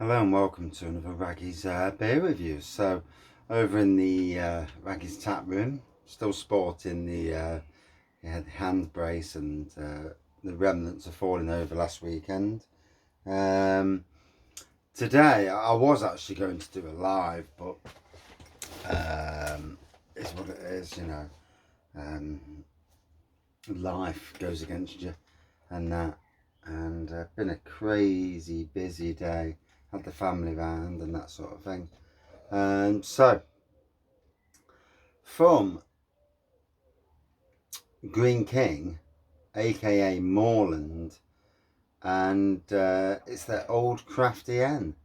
Hello and welcome to another Raggy's beer review. So, over in the Raggy's tap room, still sporting the hand brace and the remnants of falling over last weekend. Today, I was actually going to do a live, but it's what it is, you know. Life goes against you and that. And been a crazy busy day. Had the family round and that sort of thing. So, from Greene King, aka Morland, and it's their old Crafty Hen.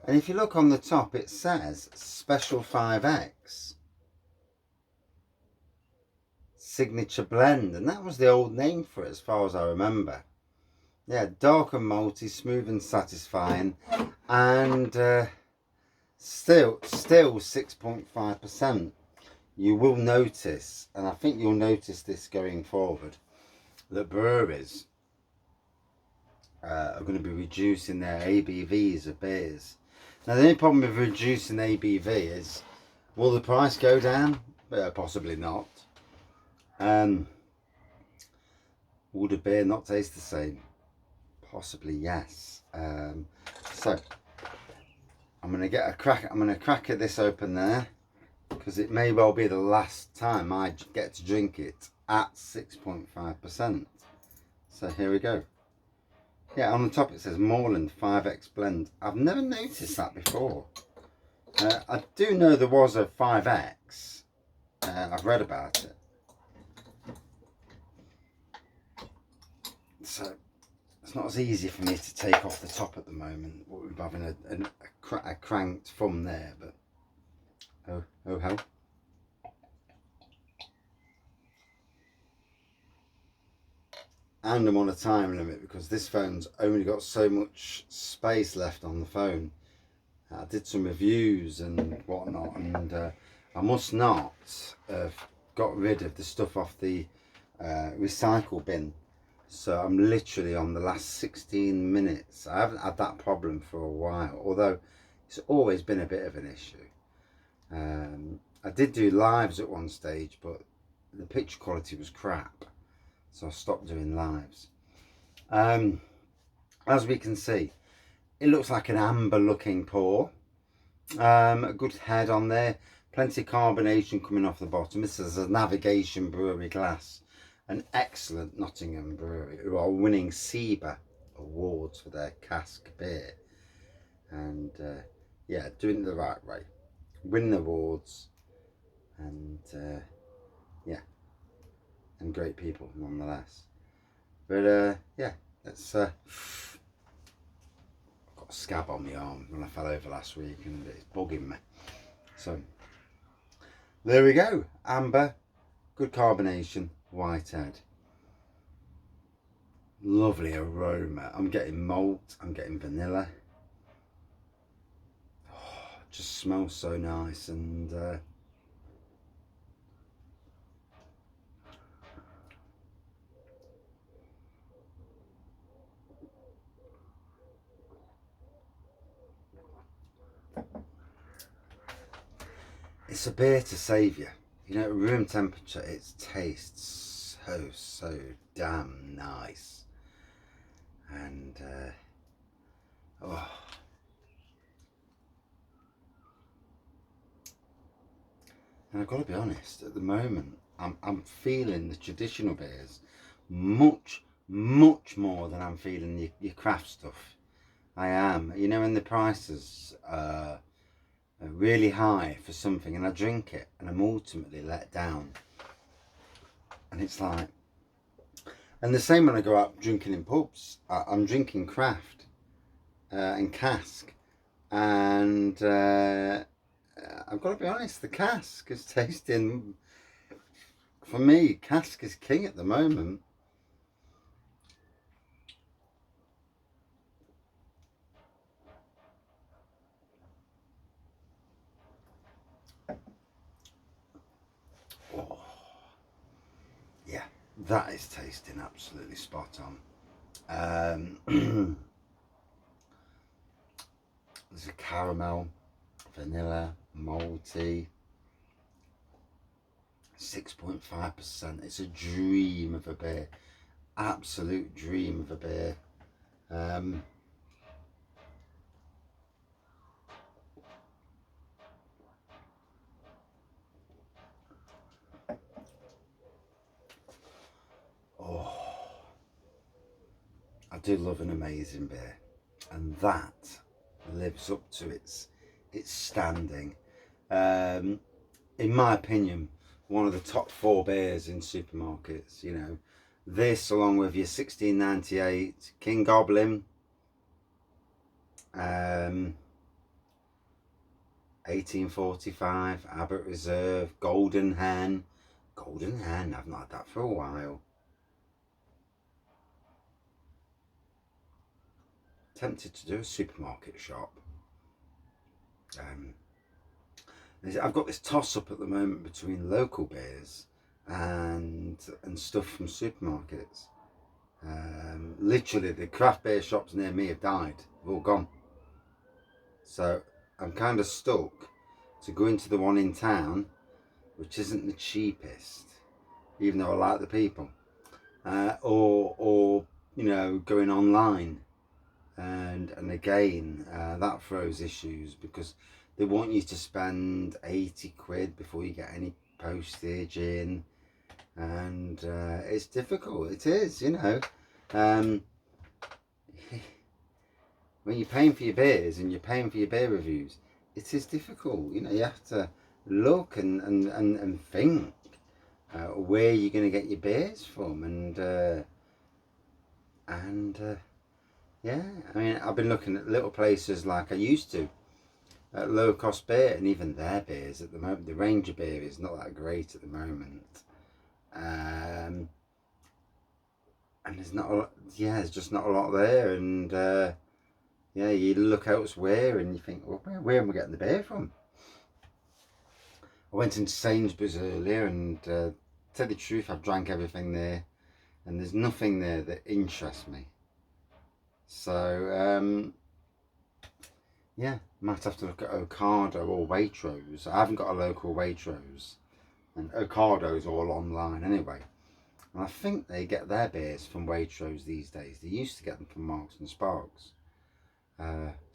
And if you look on the top, it says Special 5X Signature Blend, and that was the old name for it as far as I remember. Yeah, dark and malty, smooth and satisfying, and still 6.5%. You will notice, and I think you'll notice this going forward, that breweries are going to be reducing their ABVs of beers. Now, the only problem with reducing ABV is, will the price go down? Possibly not. Will the beer not taste the same? Possibly yes. So I'm going to get a crack. I'm going to crack at this open there, because it may well be the last time I get to drink it at 6.5%. So here we go. Yeah, on the top it says Morland 5X Blend. I've never noticed that before. I do know there was a 5X. I've read about it. So it's not as easy for me to take off the top at the moment. We're having a cranked thumb there, but oh hell. And I'm on a time limit because this phone's only got so much space left on the phone. I did some reviews and whatnot, and I must not have got rid of the stuff off the recycle bin. So I'm literally on the last 16 minutes. I haven't had that problem for a while, although it's always been a bit of an issue. I did do lives at one stage, but the picture quality was crap, so I stopped doing lives. As we can see, it looks like an amber looking pour. A good head on there, plenty of carbonation coming off the bottom. This is a Navigation Brewery glass, an excellent Nottingham brewery who are winning SEBA awards for their cask beer. And yeah, doing it the right way, winning awards, and yeah, and great people nonetheless. But yeah, let's got a scab on my arm when I fell over last week and it's bugging me. So there we go. Amber, good carbonation, white head. Lovely aroma. I'm getting malt, I'm getting vanilla. Oh, just smells so nice, and it's a beer to save you. You know, at room temperature, it tastes so damn nice. And oh, and I've got to be honest, at the moment I'm feeling the traditional beers much more than I'm feeling your craft stuff. I am. You know, when the prices are really high for something and I drink it and I'm ultimately let down, and it's like, and the same when I go out drinking in pubs. I'm drinking craft and cask, and I've got to be honest, the cask is tasting, for me, cask is king at the moment. Oh, yeah, that is tasting absolutely spot on. caramel, vanilla, malty, 6.5%. It's a dream of a beer, absolute dream of a beer. I do love an amazing beer, and that lives up to its standing. In my opinion, one of the top 4 beers in supermarkets. You know, this along with your 1698 King Goblin, 1845 Abbott Reserve, Golden Hen. Golden Hen, I've not had that for a while. Tempted to do a supermarket shop. I've got this toss up at the moment between local beers and stuff from supermarkets. Literally, the craft beer shops near me have died. They've all gone. So I'm kind of stuck to go into the one in town, which isn't the cheapest, even though I like the people, or you know, going online. And again, that throws issues because they want you to spend 80 quid before you get any postage in, and it's difficult. It is, you know. When you're paying for your beers and you're paying for your beer reviews, it is difficult. You know, you have to look and think where you're going to get your beers from, and yeah, I mean, I've been looking at little places like I used to, at low cost beer, and even their beers at the moment, the Ranger beer is not that great at the moment. And there's not a lot, yeah, there's just not a lot there, and yeah, you look elsewhere and you think, well, where am I getting the beer from? I went into Sainsbury's earlier, and to tell the truth, I've drank everything there, and there's nothing there that interests me. So yeah, might have to look at Ocado or Waitrose. I haven't got a local Waitrose, and Ocado's all online anyway. And I think they get their beers from Waitrose these days. They used to get them from Marks and Sparks.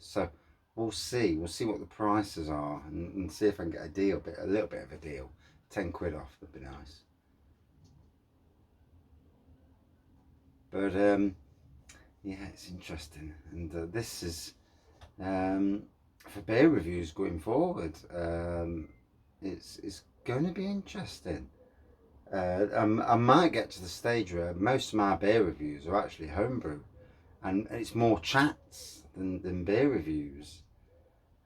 So we'll see. We'll see what the prices are, and see if I can get a deal, a little bit of a deal. 10 quid off would be nice. But yeah, it's interesting, and this is for beer reviews going forward. It's going to be interesting. I might get to the stage where most of my beer reviews are actually homebrew, and it's more chats than beer reviews.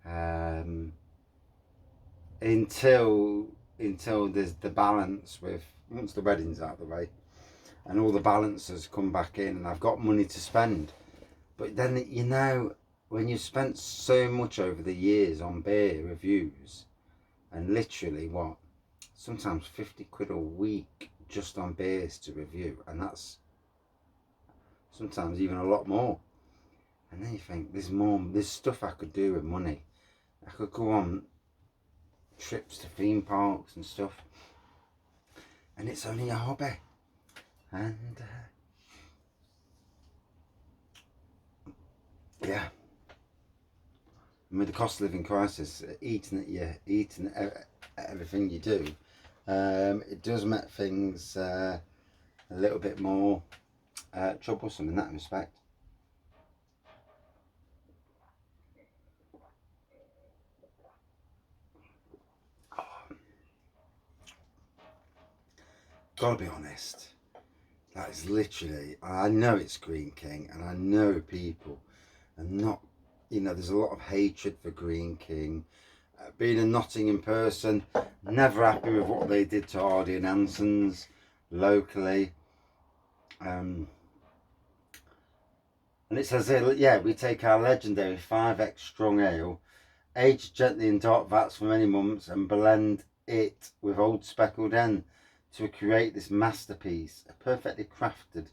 Until there's the balance with, once the wedding's out of the way and all the balances come back in and I've got money to spend. But then, you know, when you've spent so much over the years on beer reviews, and literally what, sometimes 50 quid a week just on beers to review, and that's sometimes even a lot more. And then you think, there's stuff I could do with money. I could go on trips to theme parks and stuff, and it's only a hobby. And yeah, and with the cost of living crisis, eating everything you do, it does make things a little bit more troublesome in that respect. Gotta be honest, that is literally, I know it's Greene King, and I know people are not, you know, there's a lot of hatred for Greene King. Being a Nottingham person, never happy with what they did to Hardy and Hanson's locally. And it says here, yeah, we take our legendary 5x strong ale, aged gently in dark vats for many months, and blend it with Old Speckled Hen to create this masterpiece, a perfectly crafted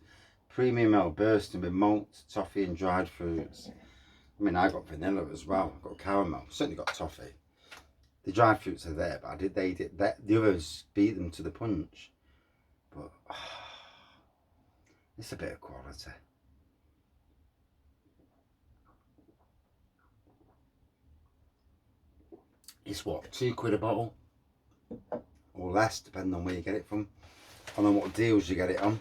premium ale bursting with malt, toffee and dried fruits. I mean, I got vanilla as well. I got caramel. Certainly got toffee. The dried fruits are there, but the others beat them to the punch. But it's a bit of quality. It's what, £2 a bottle? Or less, depending on where you get it from. I don't know what deals you get it on.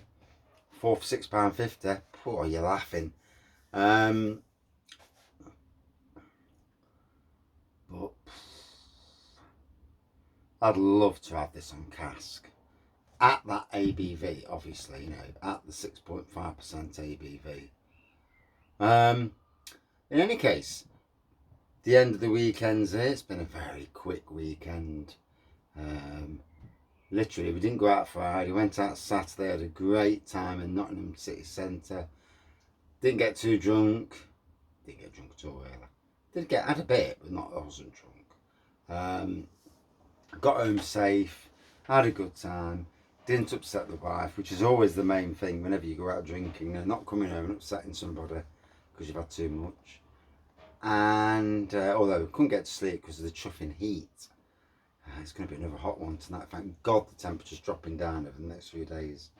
4 for £6.50. Oh, you're laughing. But I'd love to have this on cask. At that ABV, obviously, you know, at the 6.5% ABV. In any case, the end of the weekend's here. It's been a very quick weekend. Literally, we didn't go out Friday. Went out Saturday. Had a great time in Nottingham city centre. Didn't get too drunk. Didn't get drunk at all, really. Had a bit, but I wasn't drunk. Got home safe. Had a good time. Didn't upset the wife, which is always the main thing whenever you go out drinking. Not coming home and upsetting somebody because you've had too much. And although we couldn't get to sleep because of the chuffing heat. It's going to be another hot one tonight. Thank God the temperature's dropping down over the next few days.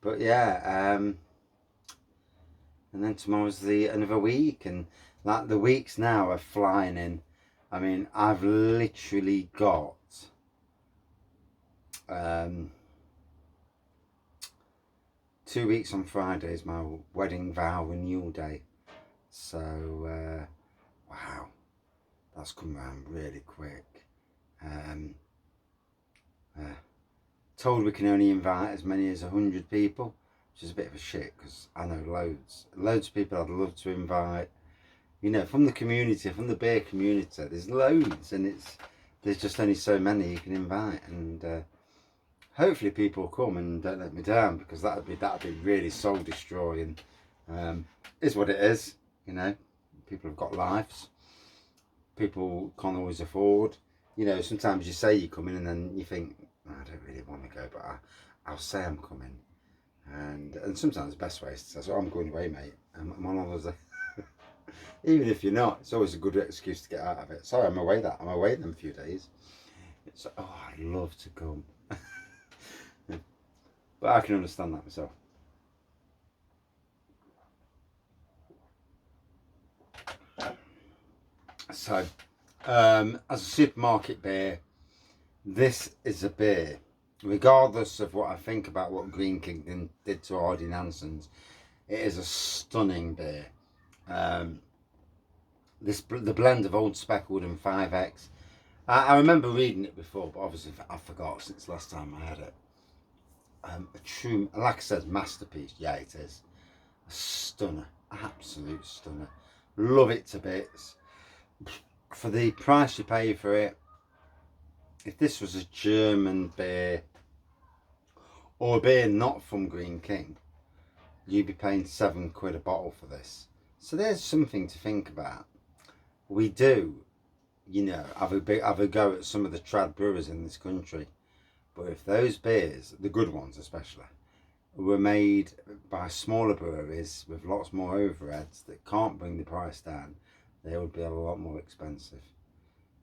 But yeah, and then tomorrow's another week, and like the weeks now are flying in. I mean, I've literally got 2 weeks on Friday is my wedding vow renewal day. So wow, that's come around really quick. Told we can only invite as many as 100 people, which is a bit of a shit because I know loads of people I'd love to invite, you know, from the community, from the beer community. There's loads, and there's just only so many you can invite, and hopefully people come and don't let me down, because that'd be really soul destroying. Is what it is, you know. People have got lives. People can't always afford. You know, sometimes you say you're coming and then you think, oh, I don't really want to go, but I'll say I'm coming. And sometimes the best way is to say, oh, I'm going away, mate. I'm on holiday. Even if you're not, it's always a good excuse to get out of it. Sorry, I'm away them few days. It's, oh, I'd love to come. But I can understand that myself. So, as a supermarket beer, this is a beer, regardless of what I think about what Greene King did to Hardy Nanson's, it is a stunning beer. The blend of Old Speckled and 5X. I remember reading it before, but obviously I forgot since last time I had it. A true, like I said, masterpiece. Yeah, it is. A stunner. Absolute stunner. Love it to bits. For the price you pay for it, if this was a German beer, or a beer not from Greene King, you'd be paying £7 a bottle for this. So there's something to think about. We do, you know, have a go at some of the trad brewers in this country. But if those beers, the good ones especially, were made by smaller breweries with lots more overheads that can't bring the price down, they would be a lot more expensive.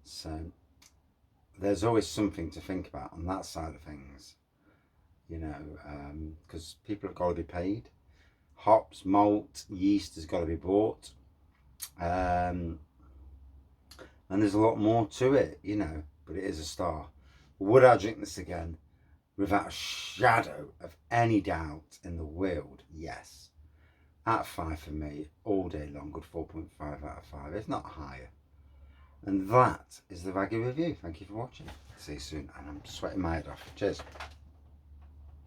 So there's always something to think about on that side of things, you know, because people have got to be paid. Hops, malt, yeast has got to be bought. And there's a lot more to it, you know, but it is a star. Would I drink this again? Without a shadow of any doubt in the world, yes. At 5 for me, all day long, good 4.5 out of 5, if not higher. And that is the Vaggie review. Thank you for watching. See you soon, and I'm sweating my head off. Cheers.